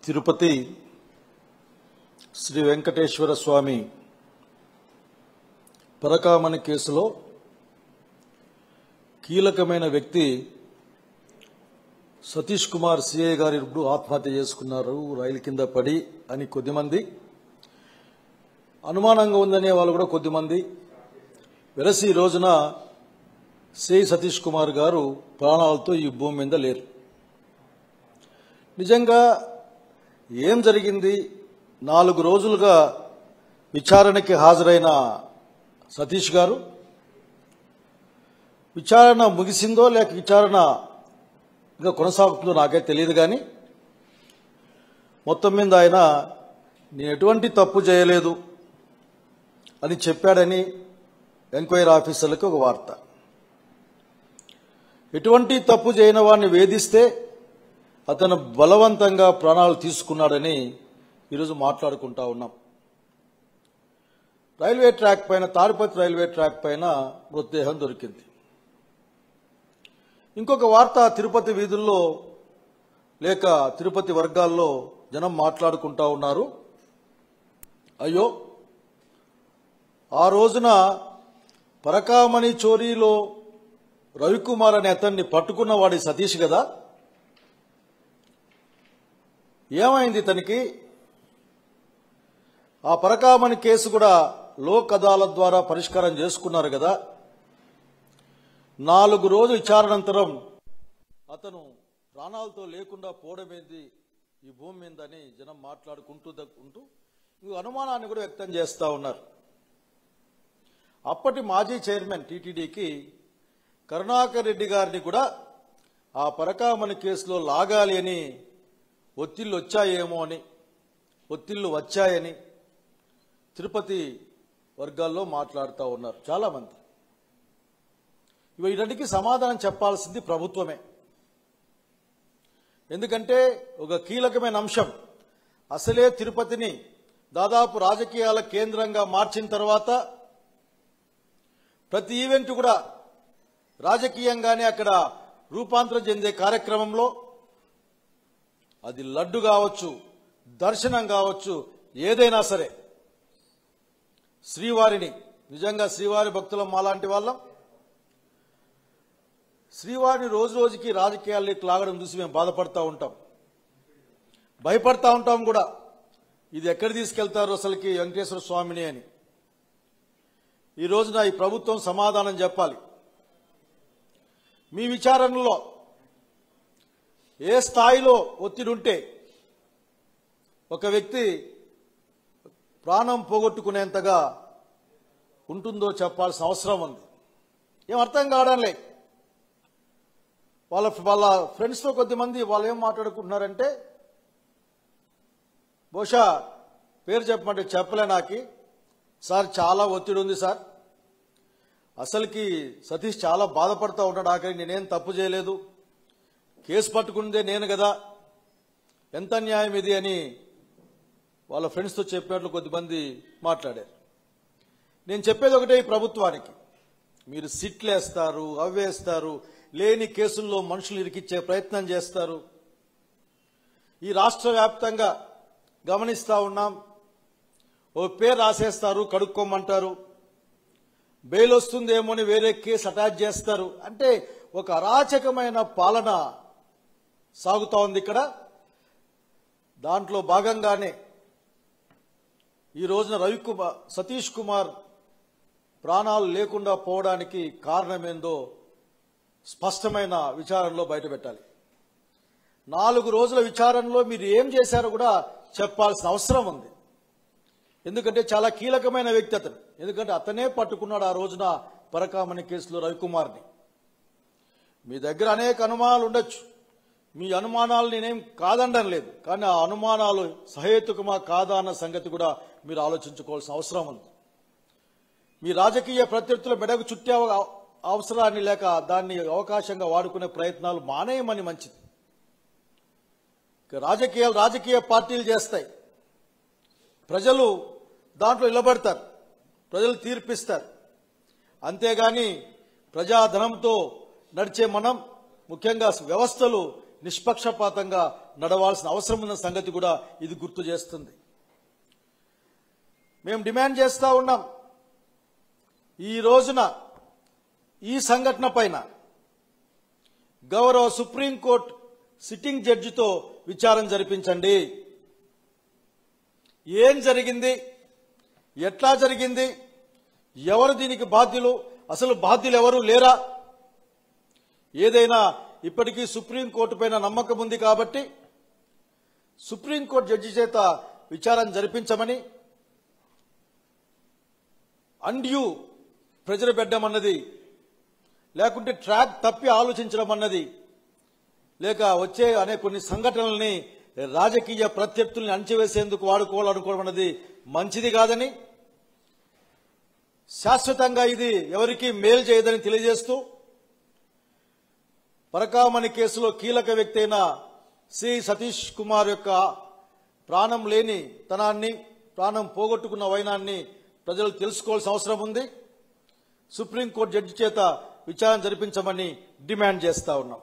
తిరుపతి శ్రీ వెంకటేశ్వర స్వామి పరకామణి కేసులో కీలకమైన వ్యక్తి సతీష్ కుమార్ సిఐ గారు ఇప్పుడు ఆత్మహత్య చేసుకున్నారు రైలు కింద పడి అని కొద్దిమంది, అనుమానంగా ఉందనే వాళ్ళు కూడా కొద్దిమంది. వెరసి ఈ రోజున సిఐ సతీష్ కుమార్ గారు ప్రాణాలతో ఈ భూమి మీద లేరు. నిజంగా ఏం జరిగింది? 4 రోజులుగా విచారణకి హాజరైన సతీష్ గారు విచారణ ముగిసిందో లేక విచారణ ఇంకా కొనసాగుతుందో నాకే తెలియదు, కానీ మొత్తం మీద ఆయన నేను ఎటువంటి తప్పు చేయలేదు అని చెప్పాడని ఎంక్వైరీ ఆఫీసర్లకు ఒక వార్త. ఎటువంటి తప్పు చేయని వాడిని వేధిస్తే అతను బలవంతంగా ప్రాణాలు తీసుకున్నాడని ఈరోజు మాట్లాడుకుంటా ఉన్నాం. రైల్వే ట్రాక్ పైన, తాడిపత్రి రైల్వే ట్రాక్ పైన మృతదేహం దొరికింది. ఇంకొక వార్త తిరుపతి వీధుల్లో లేక తిరుపతి వర్గాల్లో జనం మాట్లాడుకుంటా ఉన్నారు. అయ్యో, ఆ రోజున పరకామణి చోరీలో రవికుమార్ అనే అతన్ని పట్టుకున్నవాడి సతీష్ కదా, ఏమైంది ఇతనికి? ఆ పరకామణి కేసు కూడా లోక్ అదాలత్ ద్వారా పరిష్కారం చేసుకున్నారు కదా. 4 రోజుల విచారణానంతరం అతను ప్రాణాలతో లేకుండా పోవడమేంది ఈ భూమి మీద అని జనం మాట్లాడుకుంటూ ఈ అనుమానాన్ని కూడా వ్యక్తం చేస్తూ ఉన్నారు. అప్పటి మాజీ చైర్మన్ టీటీడీకి కరుణాకర్ రెడ్డి గారిని కూడా ఆ పరకామణి కేసులో లాగాలి అని ఒత్తిళ్లు వచ్చాయని తిరుపతి వర్గాల్లో మాట్లాడుతూ ఉన్నారు చాలా మంది. వీటన్నిటికీ సమాధానం చెప్పాల్సింది ప్రభుత్వమే. ఎందుకంటే ఒక కీలకమైన అంశం, అసలే తిరుపతిని దాదాపు రాజకీయాల కేంద్రంగా మార్చిన తర్వాత ప్రతి ఈవెంట్ కూడా రాజకీయంగానే అక్కడ రూపాంతరం చెందే కార్యక్రమంలో అది లడ్డు కావచ్చు, దర్శనం కావచ్చు, ఏదైనా సరే శ్రీవారిని, నిజంగా శ్రీవారి భక్తులం మాలాంటి వాళ్ళం, శ్రీవారిని రోజు రోజుకి రాజకీయాల్లోకి లాగడం చూసి మేము బాధపడతా ఉంటాం, భయపడతా ఉంటాం కూడా. ఇది ఎక్కడ తీసుకెళ్తారు అసలుకి వెంకటేశ్వర స్వామిని అని. ఈ రోజున ఈ ప్రభుత్వం సమాధానం చెప్పాలి. మీ విచారణలో ఏ స్థాయిలో ఒత్తిడి ఉంటే ఒక వ్యక్తి ప్రాణం పోగొట్టుకునేంతగా ఉంటుందో చెప్పాల్సిన అవసరం ఉంది. ఏం అర్థం కావడం లే. వాళ్ళ ఫ్రెండ్స్తో కొద్దిమంది వాళ్ళు ఏం మాట్లాడుకుంటున్నారంటే, బహుశా పేరు చెప్పమంటే చెప్పలే నాకు, సార్ చాలా ఒత్తిడి ఉంది సార్, అసలుకి సతీష్ చాలా బాధపడుతూ ఉన్నాడు, ఆఖరికి నేనేం తప్పు చేయలేదు, కేసు పట్టుకుందే నేను కదా, ఎంత న్యాయం ఇది అని వాళ్ళ ఫ్రెండ్స్తో చెప్పినట్లు కొద్దిమంది మాట్లాడారు. నేను చెప్పేది ఒకటే, ఈ ప్రభుత్వానికి, మీరు సిట్లు వేస్తారు, అవ్వేస్తారు, లేని కేసుల్లో మనుషులు ఇరికిచ్చే ప్రయత్నం చేస్తారు. ఈ రాష్ట్ర వ్యాప్తంగా గమనిస్తూ ఉన్నాం. ఓ పేరు రాసేస్తారు, కడుక్కోమంటారు, బెయిల్ వస్తుందేమో అని వేరే కేసు అటాచ్ చేస్తారు. అంటే ఒక అరాచకమైన పాలన సాగుతూ ఉంది ఇక్కడ. దాంట్లో భాగంగానే ఈ రోజున సతీష్ కుమార్ ప్రాణాలు లేకుండా పోవడానికి కారణమేందో స్పష్టమైన విచారణలో బయటపెట్టాలి. 4 రోజుల విచారణలో మీరు ఏం చేశారో కూడా చెప్పాల్సిన అవసరం ఉంది. ఎందుకంటే చాలా కీలకమైన వ్యక్తి అతను. ఎందుకంటే అతనే పట్టుకున్నాడు ఆ రోజున పరకామణి కేసులో రవికుమార్ని. మీ దగ్గర అనేక అనుమానాలు ఉండొచ్చు, మీ అనుమానాలు నేనేం కాదనడం లేదు, కానీ ఆ అనుమానాలు సహేతుకమా కాదా అన్న సంగతి కూడా మీరు ఆలోచించుకోవాల్సిన అవసరం ఉంది. మీ రాజకీయ ప్రత్యర్థుల మెడకు చుట్టే అవసరాన్ని లేక దాన్ని అవకాశంగా వాడుకునే ప్రయత్నాలు మానేయమని మంచిది. రాజకీయ పార్టీలు చేస్తాయి, ప్రజలు దాంట్లో నిలబడతారు, ప్రజలు తీర్పిస్తారు. అంతేగాని ప్రజాధనంతో నడిచే మనం, ముఖ్యంగా వ్యవస్థలు నిష్పక్షపాతంగా నడవాల్సిన అవసరం ఉన్న సంగతి కూడా ఇది గుర్తు చేస్తుంది. మేము డిమాండ్ చేస్తా ఉన్నాం, ఈ రోజున ఈ సంఘటన పైన గౌరవ సుప్రీంకోర్టు సిట్టింగ్ జడ్జితో విచారణ జరిపించండి. ఏం జరిగింది, ఎట్లా జరిగింది, ఎవరు దీనికి బాధ్యులు, అసలు బాధ్యులు ఎవరు లేరా? ఏదైనా ఇప్పటికీ సుప్రీంకోర్టు పైన నమ్మకం ఉంది కాబట్టి సుప్రీంకోర్టు జడ్జి చేత విచారణ జరిపించమని, అండ్యూ ప్రెజర్ పెట్టమన్నది, లేకుంటే ట్రాక్ తప్పి ఆలోచించడం అన్నది, లేక వచ్చే అనే కొన్ని సంఘటనల్ని రాజకీయ ప్రత్యర్థుల్ని అణచివేసేందుకు వాడుకోవాలనుకోవడం అన్నది మంచిది కాదని, శాశ్వతంగా ఇది ఎవరికీ మేలు చేయదని తెలియజేస్తూ, పరకామణి కేసులో కీలక వ్యక్తి అయిన సి సతీష్ కుమార్ యొక్క ప్రాణం లేని తనాన్ని, ప్రాణం పోగొట్టుకున్న వైనాన్ని ప్రజలు తెలుసుకోవాల్సిన అవసరం ఉంది. సుప్రీంకోర్టు జడ్జి చేత విచారణ జరిపించమని డిమాండ్ చేస్తా ఉన్నాం.